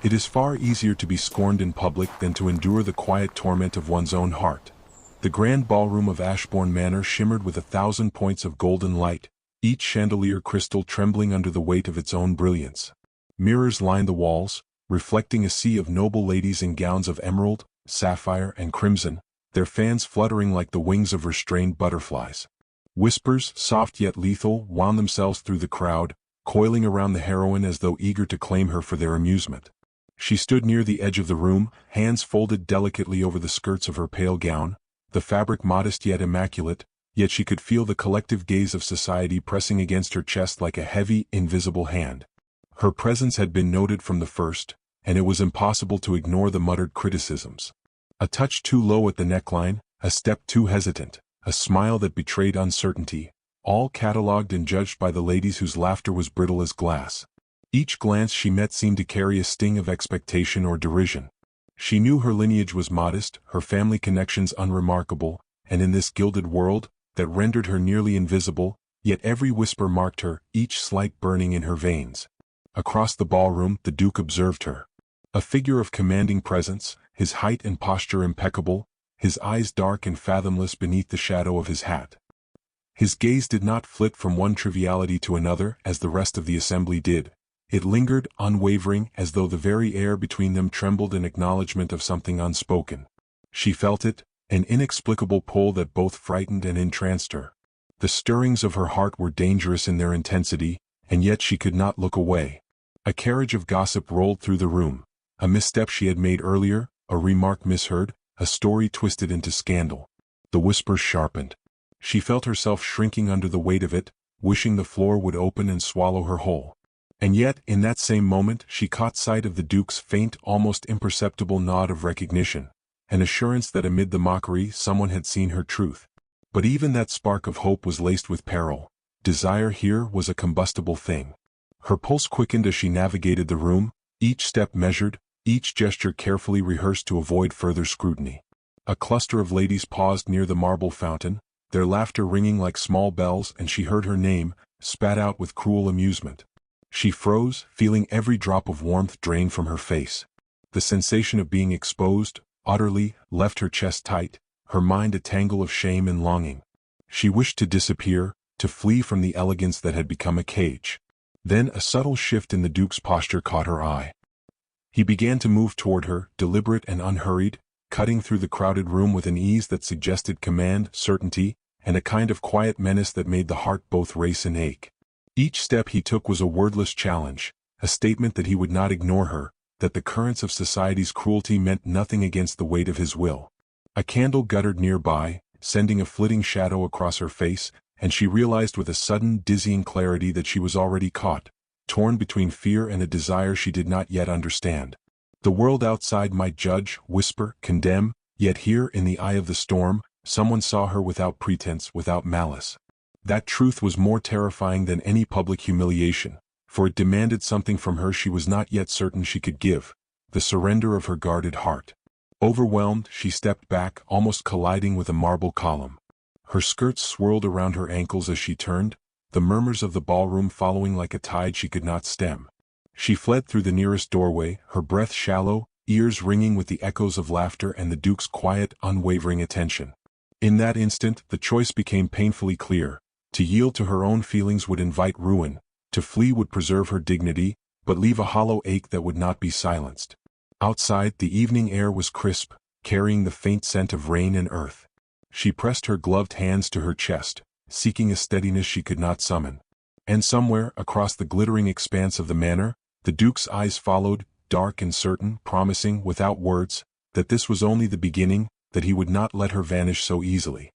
It is far easier to be scorned in public than to endure the quiet torment of one's own heart. The grand ballroom of Ashbourne Manor shimmered with 1,000 points of golden light, each chandelier crystal trembling under the weight of its own brilliance. Mirrors lined the walls, reflecting a sea of noble ladies in gowns of emerald, sapphire, and crimson, their fans fluttering like the wings of restrained butterflies. Whispers, soft yet lethal, wound themselves through the crowd, coiling around the heroine as though eager to claim her for their amusement. She stood near the edge of the room, hands folded delicately over the skirts of her pale gown, the fabric modest yet immaculate, yet she could feel the collective gaze of society pressing against her chest like a heavy, invisible hand. Her presence had been noted from the first, and it was impossible to ignore the muttered criticisms. A touch too low at the neckline, a step too hesitant, a smile that betrayed uncertainty, all catalogued and judged by the ladies whose laughter was brittle as glass. Each glance she met seemed to carry a sting of expectation or derision. She knew her lineage was modest, her family connections unremarkable, and in this gilded world, that rendered her nearly invisible, yet every whisper marked her, each slight burning in her veins. Across the ballroom, the Duke observed her. A figure of commanding presence, his height and posture impeccable, his eyes dark and fathomless beneath the shadow of his hat. His gaze did not flit from one triviality to another as the rest of the assembly did. It lingered, unwavering, as though the very air between them trembled in acknowledgment of something unspoken. She felt it, an inexplicable pull that both frightened and entranced her. The stirrings of her heart were dangerous in their intensity, and yet she could not look away. A carriage of gossip rolled through the room. A misstep she had made earlier, a remark misheard, a story twisted into scandal. The whispers sharpened. She felt herself shrinking under the weight of it, wishing the floor would open and swallow her whole. And yet, in that same moment, she caught sight of the Duke's faint, almost imperceptible nod of recognition, an assurance that amid the mockery someone had seen her truth. But even that spark of hope was laced with peril. Desire here was a combustible thing. Her pulse quickened as she navigated the room, each step measured, each gesture carefully rehearsed to avoid further scrutiny. A cluster of ladies paused near the marble fountain, their laughter ringing like small bells, and she heard her name, spat out with cruel amusement. She froze, feeling every drop of warmth drain from her face. The sensation of being exposed, utterly, left her chest tight, her mind a tangle of shame and longing. She wished to disappear, to flee from the elegance that had become a cage. Then a subtle shift in the Duke's posture caught her eye. He began to move toward her, deliberate and unhurried, cutting through the crowded room with an ease that suggested command, certainty, and a kind of quiet menace that made the heart both race and ache. Each step he took was a wordless challenge, a statement that he would not ignore her, that the currents of society's cruelty meant nothing against the weight of his will. A candle guttered nearby, sending a flitting shadow across her face, and she realized with a sudden, dizzying clarity that she was already caught, torn between fear and a desire she did not yet understand. The world outside might judge, whisper, condemn, yet here, in the eye of the storm, someone saw her without pretense, without malice. That truth was more terrifying than any public humiliation, for it demanded something from her she was not yet certain she could give, the surrender of her guarded heart. Overwhelmed, she stepped back, almost colliding with a marble column. Her skirts swirled around her ankles as she turned, the murmurs of the ballroom following like a tide she could not stem. She fled through the nearest doorway, her breath shallow, ears ringing with the echoes of laughter and the Duke's quiet, unwavering attention. In that instant, the choice became painfully clear. To yield to her own feelings would invite ruin, to flee would preserve her dignity, but leave a hollow ache that would not be silenced. Outside, the evening air was crisp, carrying the faint scent of rain and earth. She pressed her gloved hands to her chest, seeking a steadiness she could not summon. And somewhere, across the glittering expanse of the manor, the Duke's eyes followed, dark and certain, promising, without words, that this was only the beginning, that he would not let her vanish so easily.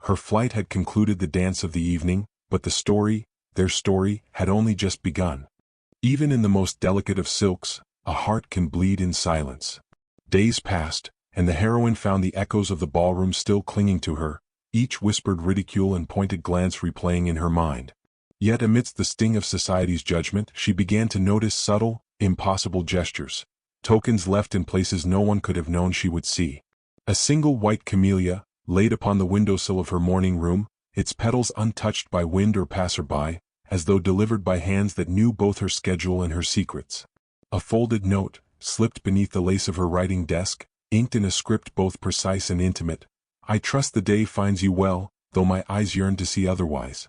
Her flight had concluded the dance of the evening, but the story, their story, had only just begun. Even in the most delicate of silks, a heart can bleed in silence. Days passed, and the heroine found the echoes of the ballroom still clinging to her, each whispered ridicule and pointed glance replaying in her mind. Yet amidst the sting of society's judgment, she began to notice subtle, impossible gestures, tokens left in places no one could have known she would see. A single white camellia, laid upon the windowsill of her morning room, its petals untouched by wind or passerby, as though delivered by hands that knew both her schedule and her secrets. A folded note, slipped beneath the lace of her writing desk, inked in a script both precise and intimate. I trust the day finds you well, though my eyes yearn to see otherwise.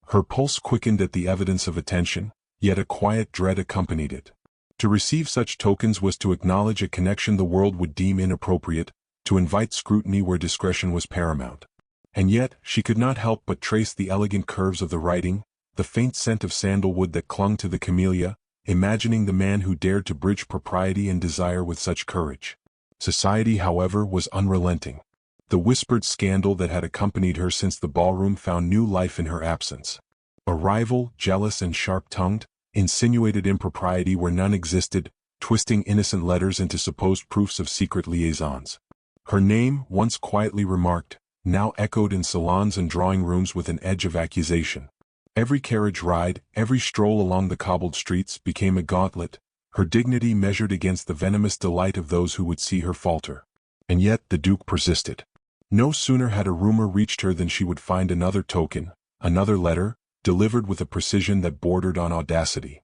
Her pulse quickened at the evidence of attention, yet a quiet dread accompanied it. To receive such tokens was to acknowledge a connection the world would deem inappropriate, to invite scrutiny where discretion was paramount. And yet, she could not help but trace the elegant curves of the writing, the faint scent of sandalwood that clung to the camellia, imagining the man who dared to bridge propriety and desire with such courage. Society, however, was unrelenting. The whispered scandal that had accompanied her since the ballroom found new life in her absence. A rival, jealous and sharp-tongued, insinuated impropriety where none existed, twisting innocent letters into supposed proofs of secret liaisons. Her name, once quietly remarked, now echoed in salons and drawing rooms with an edge of accusation. Every carriage ride, every stroll along the cobbled streets became a gauntlet, her dignity measured against the venomous delight of those who would see her falter. And yet the Duke persisted. No sooner had a rumor reached her than she would find another token, another letter, delivered with a precision that bordered on audacity.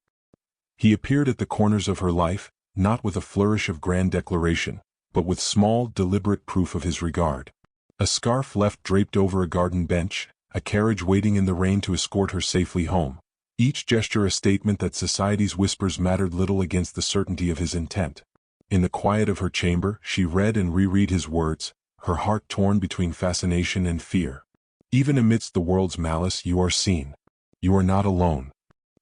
He appeared at the corners of her life, not with a flourish of grand declaration, but with small, deliberate proof of his regard. A scarf left draped over a garden bench, a carriage waiting in the rain to escort her safely home, each gesture a statement that society's whispers mattered little against the certainty of his intent. In the quiet of her chamber, she read and reread his words, her heart torn between fascination and fear. Even amidst the world's malice, you are seen. You are not alone.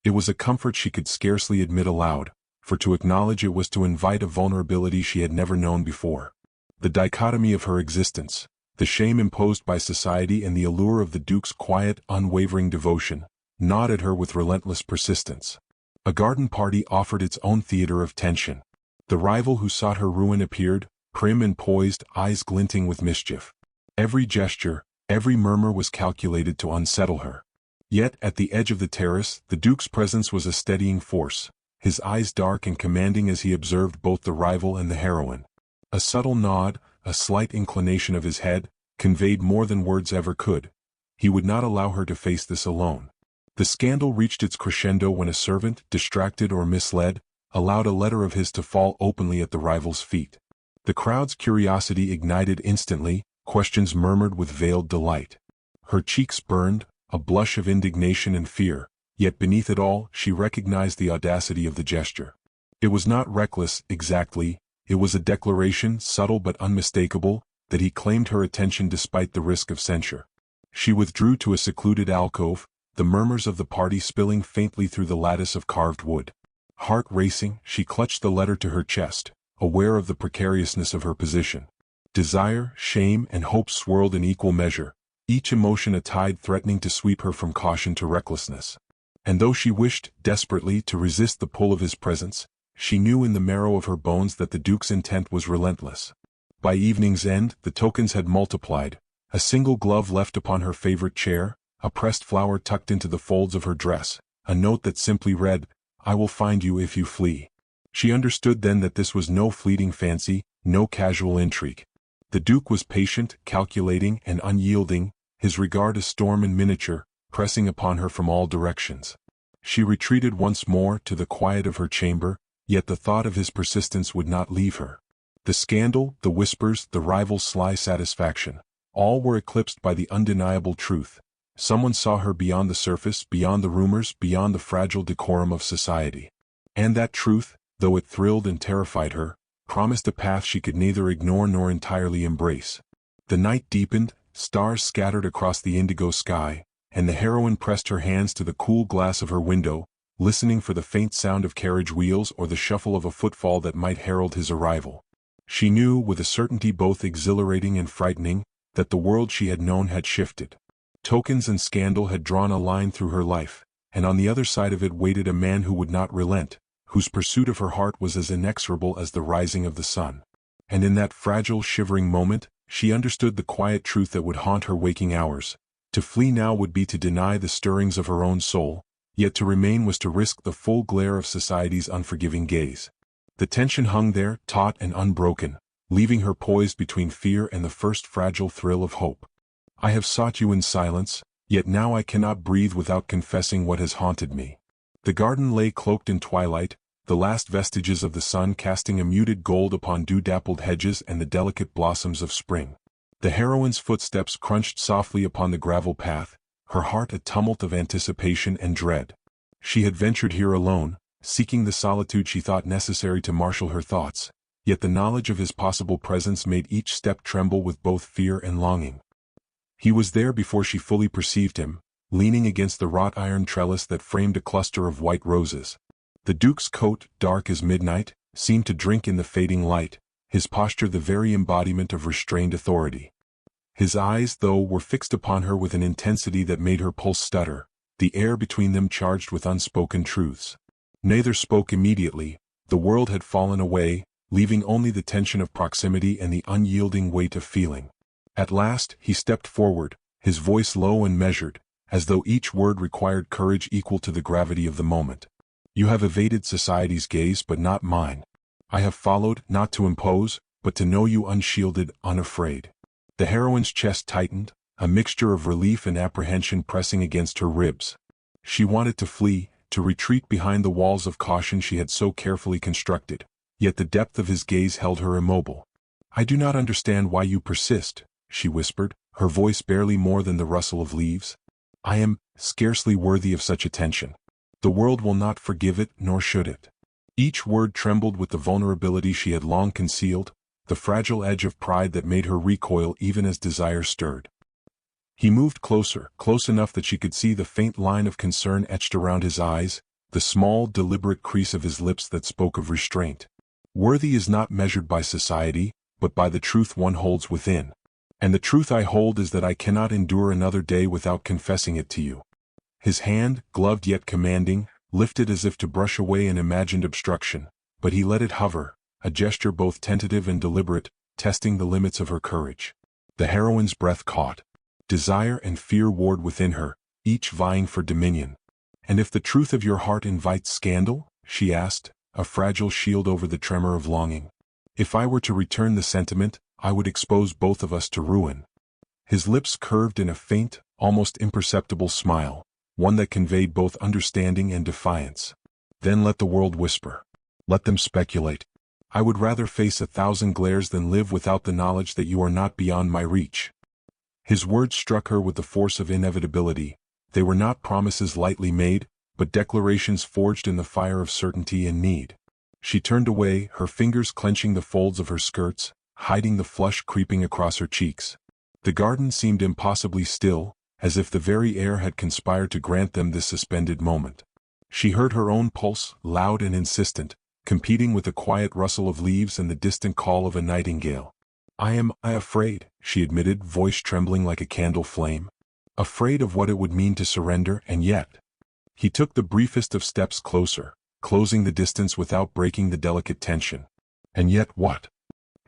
It was a comfort she could scarcely admit aloud, for to acknowledge it was to invite a vulnerability she had never known before. The dichotomy of her existence, the shame imposed by society and the allure of the Duke's quiet, unwavering devotion, gnawed at her with relentless persistence. A garden party offered its own theater of tension. The rival who sought her ruin appeared, prim and poised, eyes glinting with mischief. Every gesture, every murmur was calculated to unsettle her. Yet, at the edge of the terrace, the Duke's presence was a steadying force, his eyes dark and commanding as he observed both the rival and the heroine. A subtle nod, a slight inclination of his head, conveyed more than words ever could. He would not allow her to face this alone. The scandal reached its crescendo when a servant, distracted or misled, allowed a letter of his to fall openly at the rival's feet. The crowd's curiosity ignited instantly, questions murmured with veiled delight. Her cheeks burned, a blush of indignation and fear, yet beneath it all she recognized the audacity of the gesture. It was not reckless, exactly, it was a declaration, subtle but unmistakable, that he claimed her attention despite the risk of censure. She withdrew to a secluded alcove, the murmurs of the party spilling faintly through the lattice of carved wood. Heart racing, she clutched the letter to her chest, aware of the precariousness of her position. Desire, shame, and hope swirled in equal measure, each emotion a tide threatening to sweep her from caution to recklessness. And though she wished, desperately, to resist the pull of his presence, she knew in the marrow of her bones that the Duke's intent was relentless. By evening's end, the tokens had multiplied, a single glove left upon her favorite chair, a pressed flower tucked into the folds of her dress, a note that simply read, "I will find you if you flee." She understood then that this was no fleeting fancy, no casual intrigue. The Duke was patient, calculating, and unyielding, his regard a storm in miniature, pressing upon her from all directions. She retreated once more to the quiet of her chamber, yet the thought of his persistence would not leave her. The scandal, the whispers, the rival's sly satisfaction, all were eclipsed by the undeniable truth. Someone saw her beyond the surface, beyond the rumors, beyond the fragile decorum of society. And that truth, though it thrilled and terrified her, promised a path she could neither ignore nor entirely embrace. The night deepened, stars scattered across the indigo sky, and the heroine pressed her hands to the cool glass of her window, listening for the faint sound of carriage wheels or the shuffle of a footfall that might herald his arrival. She knew, with a certainty both exhilarating and frightening, that the world she had known had shifted. Tokens and scandal had drawn a line through her life, and on the other side of it waited a man who would not relent, whose pursuit of her heart was as inexorable as the rising of the sun. And in that fragile, shivering moment, she understood the quiet truth that would haunt her waking hours. To flee now would be to deny the stirrings of her own soul, yet to remain was to risk the full glare of society's unforgiving gaze. The tension hung there, taut and unbroken, leaving her poised between fear and the first fragile thrill of hope. I have sought you in silence, yet now I cannot breathe without confessing what has haunted me. The garden lay cloaked in twilight, the last vestiges of the sun casting a muted gold upon dew-dappled hedges and the delicate blossoms of spring. The heroine's footsteps crunched softly upon the gravel path, her heart a tumult of anticipation and dread. She had ventured here alone, seeking the solitude she thought necessary to marshal her thoughts, yet the knowledge of his possible presence made each step tremble with both fear and longing. He was there before she fully perceived him, leaning against the wrought iron trellis that framed a cluster of white roses. The Duke's coat, dark as midnight, seemed to drink in the fading light, his posture the very embodiment of restrained authority. His eyes, though, were fixed upon her with an intensity that made her pulse stutter, the air between them charged with unspoken truths. Neither spoke immediately. The world had fallen away, leaving only the tension of proximity and the unyielding weight of feeling. At last, he stepped forward, his voice low and measured, as though each word required courage equal to the gravity of the moment. You have evaded society's gaze but not mine. I have followed, not to impose, but to know you unshielded, unafraid. The heroine's chest tightened, a mixture of relief and apprehension pressing against her ribs. She wanted to flee, to retreat behind the walls of caution she had so carefully constructed, yet the depth of his gaze held her immobile. I do not understand why you persist, she whispered, her voice barely more than the rustle of leaves. I am scarcely worthy of such attention. The world will not forgive it, nor should it. Each word trembled with the vulnerability she had long concealed, the fragile edge of pride that made her recoil even as desire stirred. He moved closer, close enough that she could see the faint line of concern etched around his eyes, the small, deliberate crease of his lips that spoke of restraint. Worthy is not measured by society, but by the truth one holds within. And the truth I hold is that I cannot endure another day without confessing it to you. His hand, gloved yet commanding, lifted as if to brush away an imagined obstruction, but he let it hover, a gesture both tentative and deliberate, testing the limits of her courage. The heroine's breath caught. Desire and fear warred within her, each vying for dominion. And if the truth of your heart invites scandal, she asked, a fragile shield over the tremor of longing. If I were to return the sentiment, I would expose both of us to ruin. His lips curved in a faint, almost imperceptible smile, one that conveyed both understanding and defiance. Then let the world whisper. Let them speculate. I would rather face 1,000 glares than live without the knowledge that you are not beyond my reach. His words struck her with the force of inevitability. They were not promises lightly made, but declarations forged in the fire of certainty and need. She turned away, her fingers clenching the folds of her skirts, hiding the flush creeping across her cheeks. The garden seemed impossibly still, as if the very air had conspired to grant them this suspended moment. She heard her own pulse, loud and insistent, competing with the quiet rustle of leaves and the distant call of a nightingale. I am afraid, she admitted, voice trembling like a candle flame. Afraid of what it would mean to surrender, and yet. He took the briefest of steps closer, closing the distance without breaking the delicate tension. And yet what?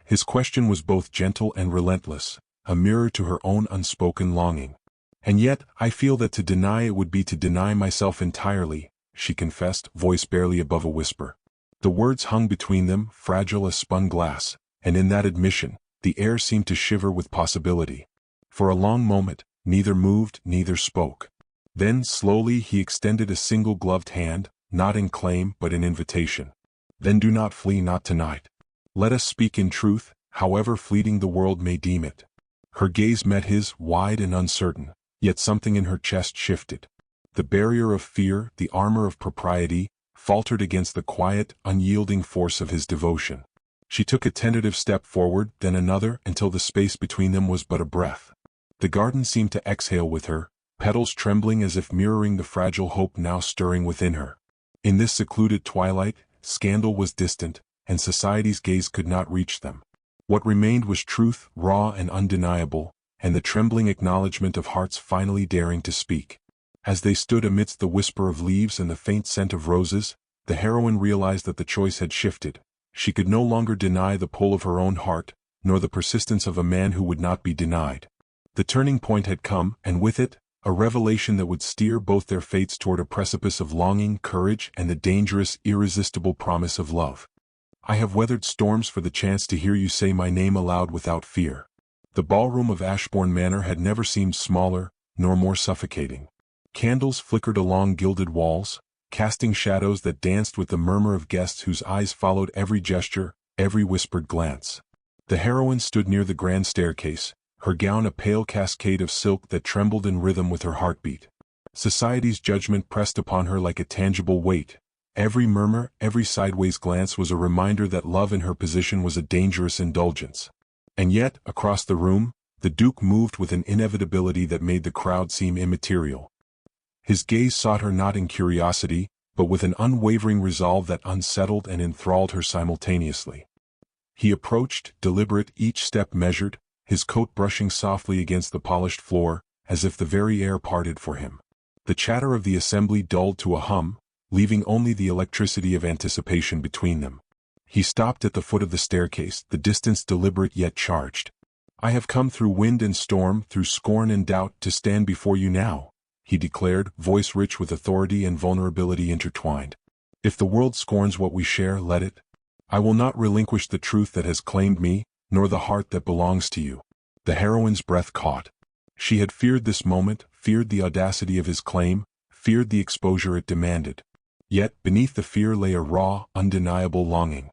His question was both gentle and relentless, a mirror to her own unspoken longing. And yet, I feel that to deny it would be to deny myself entirely, she confessed, voice barely above a whisper. The words hung between them, fragile as spun glass, and in that admission, the air seemed to shiver with possibility. For a long moment, neither moved, neither spoke. Then, slowly, he extended a single gloved hand, not in claim, but in invitation. Then do not flee, not tonight. Let us speak in truth, however fleeting the world may deem it. Her gaze met his, wide and uncertain, yet something in her chest shifted. The barrier of fear, the armor of propriety, faltered against the quiet, unyielding force of his devotion. She took a tentative step forward, then another, until the space between them was but a breath. The garden seemed to exhale with her, petals trembling as if mirroring the fragile hope now stirring within her. In this secluded twilight, scandal was distant, and society's gaze could not reach them. What remained was truth, raw and undeniable, and the trembling acknowledgement of hearts finally daring to speak. As they stood amidst the whisper of leaves and the faint scent of roses, the heroine realized that the choice had shifted. She could no longer deny the pull of her own heart, nor the persistence of a man who would not be denied. The turning point had come, and with it, a revelation that would steer both their fates toward a precipice of longing, courage, and the dangerous, irresistible promise of love. I have weathered storms for the chance to hear you say my name aloud without fear. The ballroom of Ashbourne Manor had never seemed smaller, nor more suffocating. Candles flickered along gilded walls, casting shadows that danced with the murmur of guests whose eyes followed every gesture, every whispered glance. The heroine stood near the grand staircase, her gown a pale cascade of silk that trembled in rhythm with her heartbeat. Society's judgment pressed upon her like a tangible weight. Every murmur, every sideways glance was a reminder that love in her position was a dangerous indulgence. And yet, across the room, the Duke moved with an inevitability that made the crowd seem immaterial. His gaze sought her not in curiosity, but with an unwavering resolve that unsettled and enthralled her simultaneously. He approached, deliberate, each step measured, his coat brushing softly against the polished floor, as if the very air parted for him. The chatter of the assembly dulled to a hum, leaving only the electricity of anticipation between them. He stopped at the foot of the staircase, the distance deliberate yet charged. "I have come through wind and storm, through scorn and doubt, to stand before you now," he declared, voice rich with authority and vulnerability intertwined. "If the world scorns what we share, let it. I will not relinquish the truth that has claimed me, nor the heart that belongs to you." The heroine's breath caught. She had feared this moment, feared the audacity of his claim, feared the exposure it demanded. Yet, beneath the fear lay a raw, undeniable longing.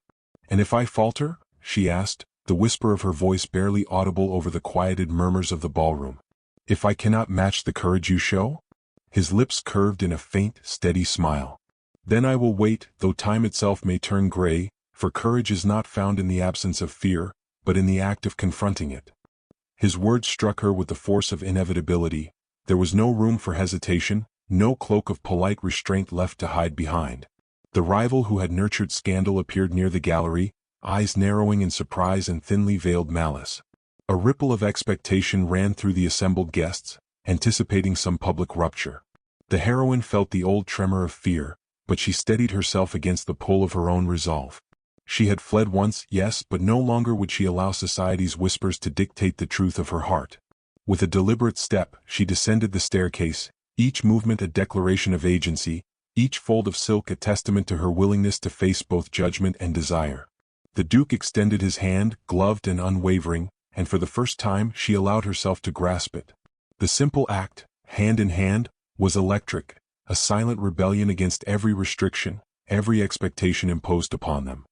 "And if I falter?" she asked, the whisper of her voice barely audible over the quieted murmurs of the ballroom. "If I cannot match the courage you show?" His lips curved in a faint, steady smile. "Then I will wait, though time itself may turn gray, for courage is not found in the absence of fear, but in the act of confronting it." His words struck her with the force of inevitability. There was no room for hesitation, no cloak of polite restraint left to hide behind. The rival who had nurtured scandal appeared near the gallery, eyes narrowing in surprise and thinly veiled malice. A ripple of expectation ran through the assembled guests, anticipating some public rupture. The heroine felt the old tremor of fear, but she steadied herself against the pull of her own resolve. She had fled once, yes, but no longer would she allow society's whispers to dictate the truth of her heart. With a deliberate step, she descended the staircase, each movement a declaration of agency, each fold of silk a testament to her willingness to face both judgment and desire. The Duke extended his hand, gloved and unwavering, and for the first time she allowed herself to grasp it. The simple act, hand in hand, was electric, a silent rebellion against every restriction, every expectation imposed upon them.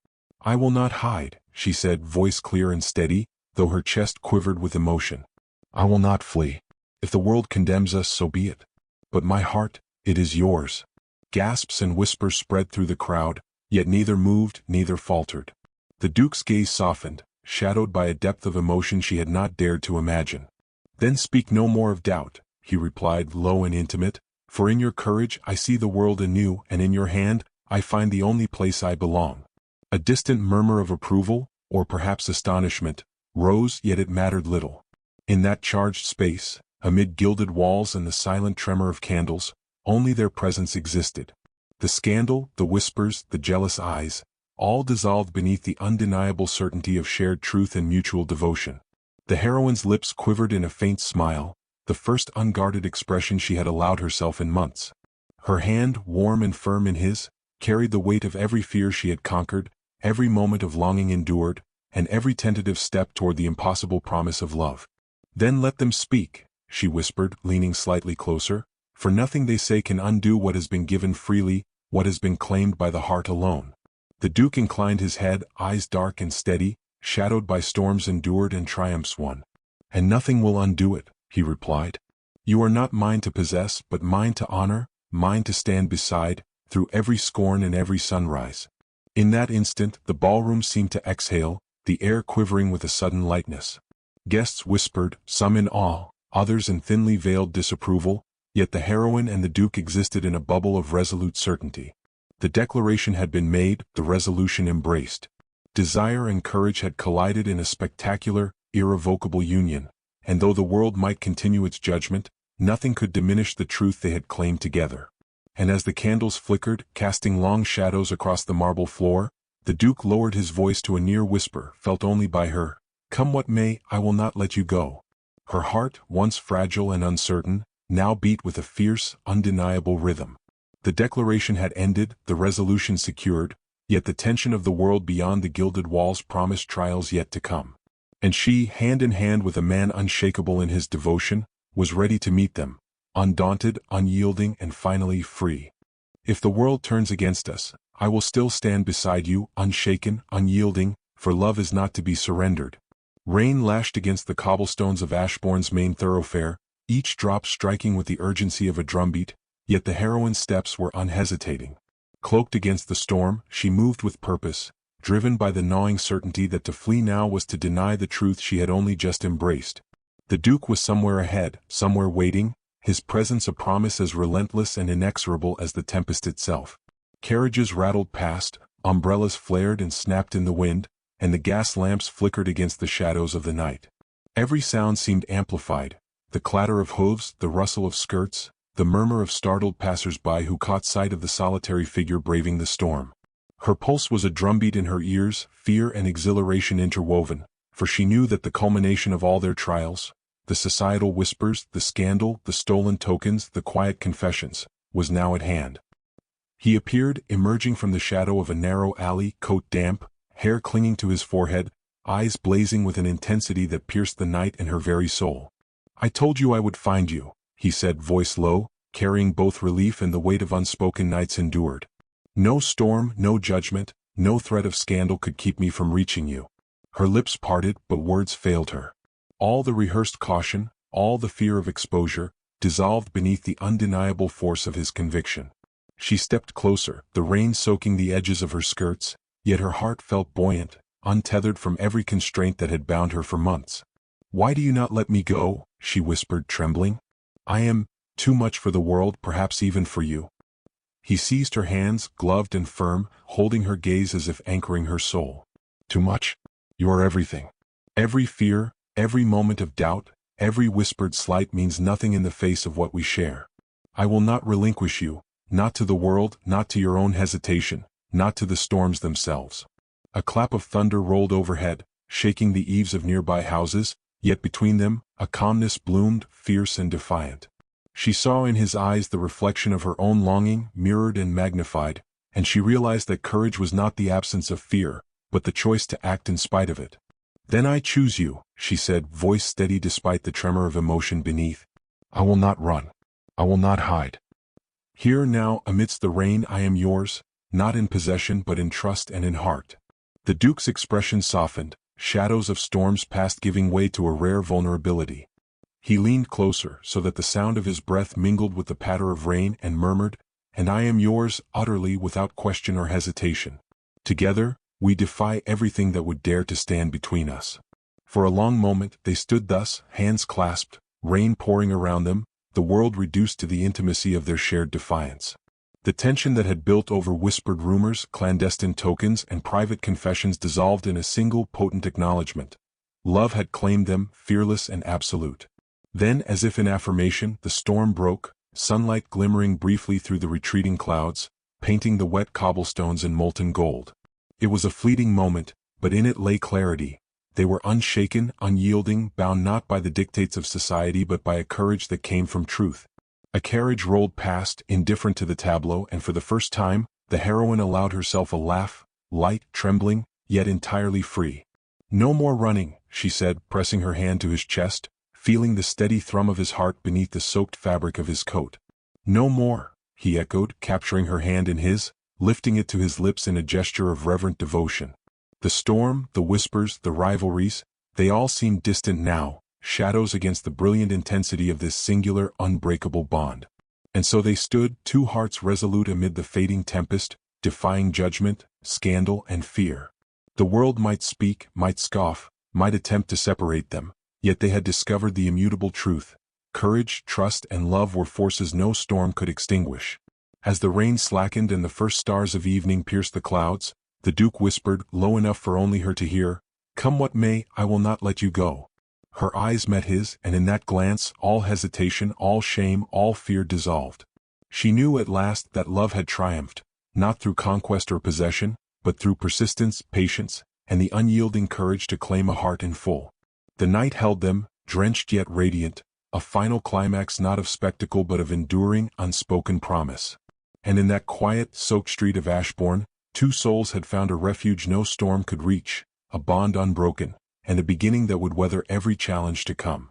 "I will not hide," she said, voice clear and steady, though her chest quivered with emotion. "I will not flee. If the world condemns us, so be it. But my heart, it is yours." Gasps and whispers spread through the crowd, yet neither moved, neither faltered. The Duke's gaze softened, shadowed by a depth of emotion she had not dared to imagine. "Then speak no more of doubt," he replied, low and intimate, "for in your courage I see the world anew, and in your hand I find the only place I belong." A distant murmur of approval, or perhaps astonishment, rose, yet it mattered little. In that charged space, amid gilded walls and the silent tremor of candles, only their presence existed. The scandal, the whispers, the jealous eyes, all dissolved beneath the undeniable certainty of shared truth and mutual devotion. The heroine's lips quivered in a faint smile, the first unguarded expression she had allowed herself in months. Her hand, warm and firm in his, carried the weight of every fear she had conquered, every moment of longing endured, and every tentative step toward the impossible promise of love. "Then let them speak," she whispered, leaning slightly closer, "for nothing they say can undo what has been given freely, what has been claimed by the heart alone." The Duke inclined his head, eyes dark and steady, shadowed by storms endured and triumphs won. "And nothing will undo it," he replied. "You are not mine to possess, but mine to honor, mine to stand beside, through every scorn and every sunrise." In that instant, the ballroom seemed to exhale, the air quivering with a sudden lightness. Guests whispered, some in awe, others in thinly veiled disapproval, yet the heroine and the Duke existed in a bubble of resolute certainty. The declaration had been made, the resolution embraced. Desire and courage had collided in a spectacular, irrevocable union, and though the world might continue its judgment, nothing could diminish the truth they had claimed together. And as the candles flickered, casting long shadows across the marble floor, the Duke lowered his voice to a near whisper, felt only by her. "Come what may, I will not let you go." Her heart, once fragile and uncertain, now beat with a fierce, undeniable rhythm. The declaration had ended, the resolution secured, yet the tension of the world beyond the gilded walls promised trials yet to come. And she, hand in hand with a man unshakable in his devotion, was ready to meet them, undaunted, unyielding, and finally free. If the world turns against us, I will still stand beside you, unshaken, unyielding, for love is not to be surrendered. Rain lashed against the cobblestones of Ashbourne's main thoroughfare, each drop striking with the urgency of a drumbeat, yet the heroine's steps were unhesitating. Cloaked against the storm, she moved with purpose, driven by the gnawing certainty that to flee now was to deny the truth she had only just embraced. The Duke was somewhere ahead, somewhere waiting, his presence a promise as relentless and inexorable as the tempest itself. Carriages rattled past, umbrellas flared and snapped in the wind, and the gas lamps flickered against the shadows of the night. Every sound seemed amplified, the clatter of hooves, the rustle of skirts, the murmur of startled passers-by who caught sight of the solitary figure braving the storm. Her pulse was a drumbeat in her ears, fear and exhilaration interwoven, for she knew that the culmination of all their trials, the societal whispers, the scandal, the stolen tokens, the quiet confessions, was now at hand. He appeared, emerging from the shadow of a narrow alley, coat damp, hair clinging to his forehead, eyes blazing with an intensity that pierced the night and her very soul. "I told you I would find you," he said, voice low, carrying both relief and the weight of unspoken nights endured. "No storm, no judgment, no threat of scandal could keep me from reaching you." Her lips parted, but words failed her. All the rehearsed caution, all the fear of exposure, dissolved beneath the undeniable force of his conviction. She stepped closer, the rain soaking the edges of her skirts, yet her heart felt buoyant, untethered from every constraint that had bound her for months. "Why do you not let me go?" she whispered, trembling. "I am too much for the world, perhaps even for you." He seized her hands, gloved and firm, holding her gaze as if anchoring her soul. "Too much? You are everything. Every fear, every moment of doubt, every whispered slight means nothing in the face of what we share. I will not relinquish you, not to the world, not to your own hesitation, not to the storms themselves." A clap of thunder rolled overhead, shaking the eaves of nearby houses, yet between them, a calmness bloomed, fierce and defiant. She saw in his eyes the reflection of her own longing, mirrored and magnified, and she realized that courage was not the absence of fear, but the choice to act in spite of it. "Then I choose you," she said, voice steady despite the tremor of emotion beneath. "I will not run. I will not hide. Here now, amidst the rain, I am yours, not in possession but in trust and in heart." The Duke's expression softened, shadows of storms past giving way to a rare vulnerability. He leaned closer so that the sound of his breath mingled with the patter of rain and murmured, "And I am yours, utterly, without question or hesitation. Together, we defy everything that would dare to stand between us." For a long moment they stood thus, hands clasped, rain pouring around them, the world reduced to the intimacy of their shared defiance. The tension that had built over whispered rumors, clandestine tokens, and private confessions dissolved in a single potent acknowledgement. Love had claimed them, fearless and absolute. Then, as if in affirmation, the storm broke, sunlight glimmering briefly through the retreating clouds, painting the wet cobblestones in molten gold. It was a fleeting moment, but in it lay clarity. They were unshaken, unyielding, bound not by the dictates of society but by a courage that came from truth. A carriage rolled past, indifferent to the tableau, and for the first time, the heroine allowed herself a laugh, light, trembling, yet entirely free. "No more running," she said, pressing her hand to his chest, feeling the steady thrum of his heart beneath the soaked fabric of his coat. "No more," he echoed, capturing her hand in his, lifting it to his lips in a gesture of reverent devotion. The storm, the whispers, the rivalries, they all seemed distant now, shadows against the brilliant intensity of this singular, unbreakable bond. And so they stood, two hearts resolute amid the fading tempest, defying judgment, scandal, and fear. The world might speak, might scoff, might attempt to separate them, yet they had discovered the immutable truth. Courage, trust, and love were forces no storm could extinguish. As the rain slackened and the first stars of evening pierced the clouds, the Duke whispered, low enough for only her to hear, "Come what may, I will not let you go." Her eyes met his, and in that glance, all hesitation, all shame, all fear dissolved. She knew at last that love had triumphed, not through conquest or possession, but through persistence, patience, and the unyielding courage to claim a heart in full. The night held them, drenched yet radiant, a final climax not of spectacle but of enduring, unspoken promise. And in that quiet, soaked street of Ashbourne, two souls had found a refuge no storm could reach, a bond unbroken, and a beginning that would weather every challenge to come.